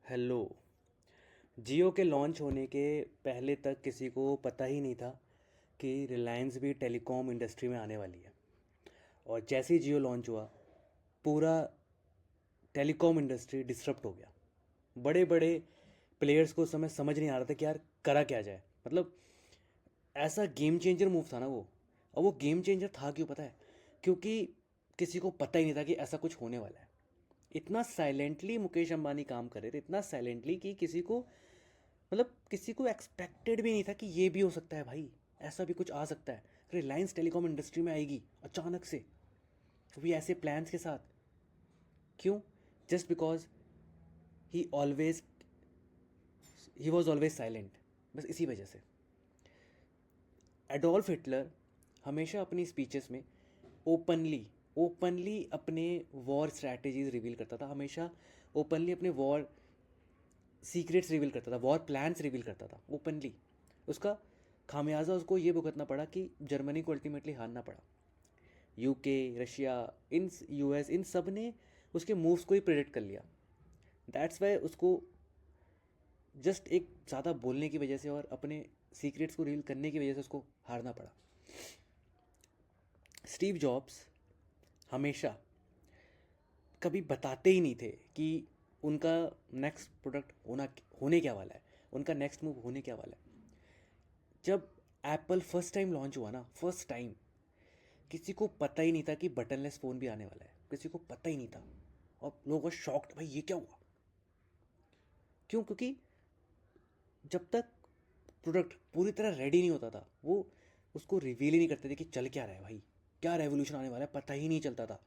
Hello. जियो के launch होने के पहले तक किसी को पता ही नहीं था कि रिलायंस भी टेलीकॉम इंडस्ट्री में आने वाली है। और जैसे ही जियो लॉन्च हुआ, पूरा टेलीकॉम इंडस्ट्री डिसरप्ट हो गया। बड़े बड़े प्लेयर्स को उस समय समझ नहीं आ रहा था कि यार करा क्या जाए। मतलब ऐसा गेम चेंजर मूव था ना वो। और वो गेम चेंजर था क्यों पता है? क्योंकि किसी को पता ही नहीं था कि ऐसा कुछ होने वाला है। इतना साइलेंटली मुकेश अंबानी काम कर रहे थे, इतना साइलेंटली कि किसी को, मतलब किसी को एक्सपेक्टेड भी नहीं था कि ये भी हो सकता है भाई, ऐसा भी कुछ आ सकता है। रिलायंस टेलीकॉम इंडस्ट्री में आएगी अचानक से, वो भी ऐसे प्लान्स के साथ। क्यों? Just because he always he was always silent. बस इसी वजह से एडोल्फ हिटलर हमेशा अपनी स्पीचेस में ओपनली ओपनली अपने वॉर स्ट्रैटेजीज रिवील करता था। हमेशा ओपनली अपने वॉर सीक्रेट्स रिवील करता था, वॉर प्लान्स रिवील करता था ओपनली। उसका खामियाजा उसको ये भुगतना पड़ा कि जर्मनी को अल्टीमेटली हारना पड़ा। यूके, रशिया, इन यूएस, इन सब ने उसके मूव्स को ही प्रेडिक्ट कर लिया। दैट्स वाई उसको जस्ट एक ज़्यादा बोलने की वजह से और अपने सीक्रेट्स को रिवील करने की वजह से उसको हारना पड़ा। स्टीव जॉब्स हमेशा कभी बताते ही नहीं थे कि उनका नेक्स्ट प्रोडक्ट होने क्या वाला है, उनका नेक्स्ट मूव होने क्या वाला है। जब एप्पल फर्स्ट टाइम लॉन्च हुआ ना, फर्स्ट टाइम किसी को पता ही नहीं था कि बटनलेस फ़ोन भी आने वाला है। किसी को पता ही नहीं था। और लोग वो शॉक्ड, भाई ये क्या हुआ। क्यों? क्योंकि जब तक प्रोडक्ट पूरी तरह रेडी नहीं होता था, वो उसको रिवील ही नहीं करते थे कि चल क्या रहा है भाई, क्या रेवोल्यूशन आने वाला है, पता ही नहीं चलता था।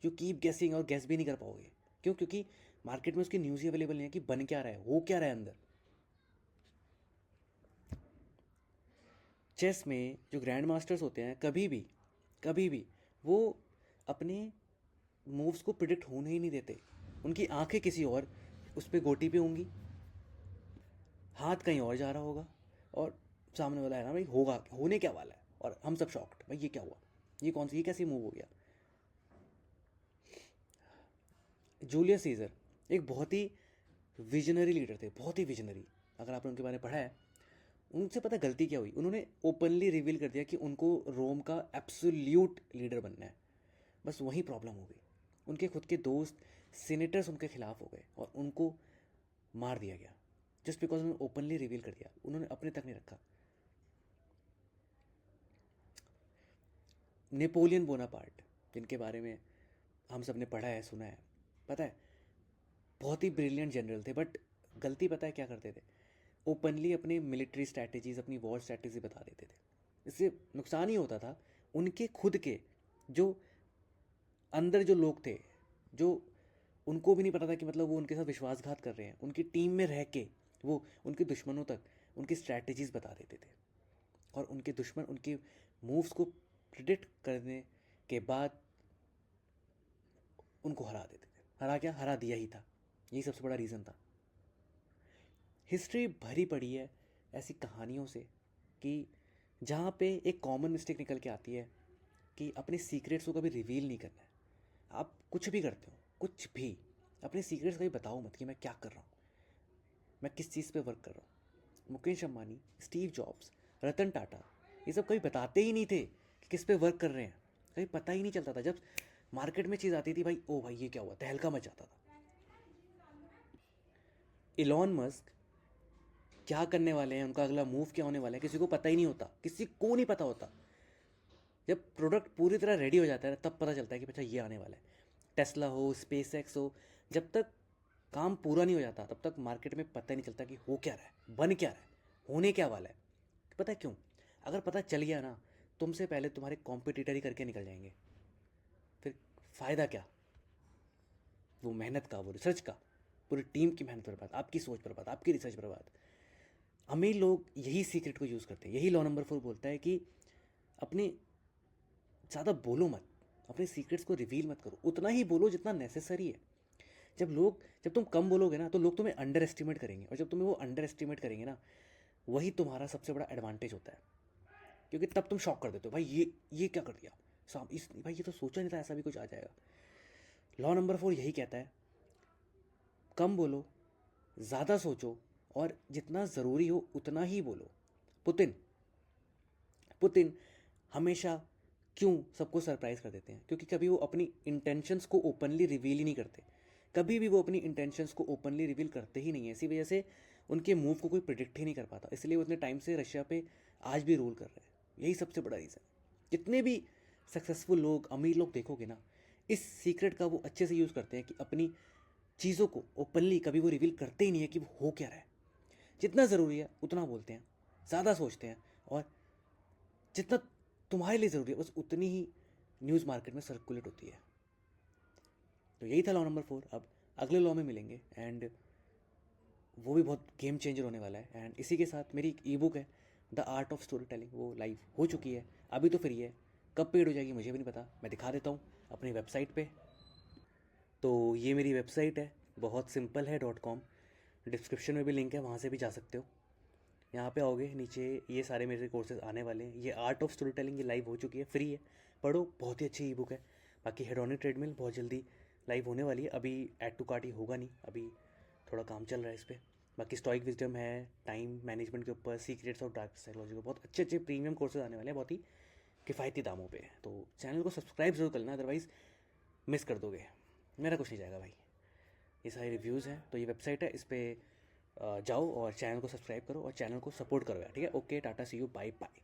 यू कीप गेसिंग और गेस भी नहीं कर पाओगे। क्यों? क्योंकि मार्केट में उसकी न्यूज़ ही अवेलेबल नहीं है कि बन क्या रहा है, हो क्या रहा है अंदर। चेस में जो ग्रैंड मास्टर्स होते हैं, कभी भी वो अपने मूव्स को प्रिडिक्ट होने ही नहीं देते। उनकी आंखें किसी और उस पर गोटी पे होंगी, हाथ कहीं और जा रहा होगा, और सामने वाला है ना भाई, होगा होने क्या वाला है, और हम सब शॉक्ड, भाई ये क्या हुआ, ये कैसे मूव हो गया। जूलियस सीजर एक बहुत ही विजनरी लीडर थे, बहुत ही विजनरी। अगर आपने उनके बारे में पढ़ा है, उनसे पता है गलती क्या हुई? उन्होंने ओपनली रिवील कर दिया कि उनको रोम का एब्सोल्यूट लीडर बनना है। बस वही प्रॉब्लम हो गई। उनके खुद के दोस्त सीनेटर्स उनके खिलाफ हो गए और उनको मार दिया गया, जस्ट बिकॉज उन्होंने ओपनली रिवील कर दिया, उन्होंने अपने तक नहीं रखा। नेपोलियन बोनापार्ट, जिनके बारे में हम सब ने पढ़ा है, सुना है, पता है, बहुत ही ब्रिलियंट जनरल थे। बट गलती पता है क्या करते थे? ओपनली अपनी मिलिट्री स्ट्रैटेजीज, अपनी वॉर स्ट्रैटेजी बता देते थे। इससे नुकसान ही होता था उनके खुद के जो अंदर जो लोग थे, जो उनको भी नहीं पता था कि मतलब वो उनके साथ विश्वासघात कर रहे हैं, उनकी टीम में रह के वो उनके दुश्मनों तक उनकी स्ट्रैटेजीज बता देते थे। और उनके दुश्मन उनके मूव्स को प्रिडिक्ट करने के बाद उनको हरा देते थे। हरा दिया ही था। यही सबसे बड़ा रीज़न था। हिस्ट्री भरी पड़ी है ऐसी कहानियों से कि जहाँ पे एक कॉमन मिस्टेक निकल के आती है कि अपने सीक्रेट्स को कभी रिवील नहीं करना है। आप कुछ भी करते हो, कुछ भी, अपने सीक्रेट्स कभी बताओ मत कि मैं क्या कर रहा हूँ, मैं किस चीज़ पे वर्क कर रहा हूँ। मुकेश अंबानी, स्टीव जॉब्स, रतन टाटा, ये सब कभी बताते ही नहीं थे कि किस पे वर्क कर रहे हैं। कभी पता ही नहीं चलता था। जब मार्केट में चीज़ आती थी, भाई ओ भाई ये क्या हुआ, तहलका मच जाता था। इलॉन मस्क क्या करने वाले हैं, उनका अगला मूव क्या होने वाला है, किसी को पता ही नहीं होता, किसी को नहीं पता होता। जब प्रोडक्ट पूरी तरह रेडी हो जाता है तब पता चलता है कि अच्छा ये आने वाला है। टेस्ला हो, स्पेस एक्स हो, जब तक काम पूरा नहीं हो जाता तब तक मार्केट में पता ही नहीं चलता कि हो क्या रहा है, बन क्या रहा है, होने क्या वाला है। पता है क्यों? अगर पता चल गया ना, तुमसे पहले तुम्हारे कॉम्पिटिटर ही करके निकल जाएंगे। फिर फ़ायदा क्या? वो मेहनत का, वो रिसर्च का, पूरी टीम की मेहनत बर्बाद, आपकी सोच बर्बाद, आपकी रिसर्च बर्बाद। अमीर लोग यही सीक्रेट को यूज़ करते हैं। यही लॉ नंबर 4 बोलता है कि अपने ज़्यादा बोलो मत, अपने सीक्रेट्स को रिवील मत करो, उतना ही बोलो जितना नेसेसरी है। जब तुम कम बोलोगे ना तो लोग तुम्हें अंडर एस्टिमेट करेंगे, और जब तुम्हें वो अंडर एस्टिमेट करेंगे ना, वही तुम्हारा सबसे बड़ा एडवांटेज होता है। क्योंकि तब तुम शॉक कर देते हो, भाई ये क्या कर दिया साहब, इस भाई ये तो सोचा नहीं था ऐसा भी कुछ आ जाएगा। लॉ नंबर 4 यही कहता है, कम बोलो, ज़्यादा सोचो और जितना ज़रूरी हो उतना ही बोलो। पुतिन पुतिन हमेशा क्यों सबको सरप्राइज़ कर देते हैं? क्योंकि कभी वो अपनी इंटेंशंस को ओपनली रिवील ही नहीं करते। कभी भी वो अपनी इंटेंशंस को ओपनली रिवील करते ही नहीं है। इसी वजह से उनके मूव को कोई प्रिडिक्ट ही नहीं कर पाता। इसलिए वो इतने टाइम से रशिया पे आज भी रूल कर रहे हैं। यही सबसे बड़ा रीज़न। जितने भी सक्सेसफुल लोग, अमीर लोग देखोगे ना, इस सीक्रेट का वो अच्छे से यूज़ करते हैं कि अपनी चीज़ों को ओपनली कभी वो रिवील करते ही नहीं है कि वो हो क्या रहा है। जितना ज़रूरी है उतना बोलते हैं, ज़्यादा सोचते हैं, और जितना तुम्हारे लिए ज़रूरी है बस उतनी ही न्यूज़ मार्केट में सर्कुलेट होती है। तो यही था लॉ नंबर 4। अब अगले लॉ में मिलेंगे, एंड वो भी बहुत गेम चेंजर होने वाला है। एंड इसी के साथ मेरी एक ई बुक है, the art of story telling, वो लाइव हो चुकी है। अभी तो फ्री है, कब पेड हो जाएगी मुझे भी नहीं पता, मैं दिखा देता हूँ अपनी वेबसाइट पे। तो ये मेरी वेबसाइट है, बहुत सिंपल है .com। डिस्क्रिप्शन में भी लिंक है, वहाँ से भी जा सकते हो। यहाँ पे आओगे, नीचे ये सारे मेरे कोर्सेज आने वाले हैं। ये आर्ट ऑफ स्टोरी टेलिंग, ये लाइव हो चुकी है, फ्री है, पढ़ो, बहुत ही अच्छी ई बुक है। बाकी हेडोनिक ट्रेडमिल बहुत जल्दी लाइव होने वाली है। अभी ऐड टू कार्ट ही होगा नहीं, अभी थोड़ा काम चल रहा है इस पर। बाकी स्टॉइक विजडम है, टाइम मैनेजमेंट के ऊपर, सीक्रेट्स ऑफ डार्क साइकोलॉजी के, बहुत अच्छे अच्छे प्रीमियम कोर्सेज आने वाले हैं, बहुत ही किफ़ायती दामों पे। तो चैनल को सब्सक्राइब जरूर कर लेना, अदरवाइज़ मिस कर दोगे, मेरा कुछ नहीं जाएगा भाई। ये सारे रिव्यूज़ हैं, तो ये वेबसाइट है, इस पर जाओ और चैनल को सब्सक्राइब करो और चैनल को सपोर्ट करो यार, ठीक है? Okay, tata, see you, bye bye.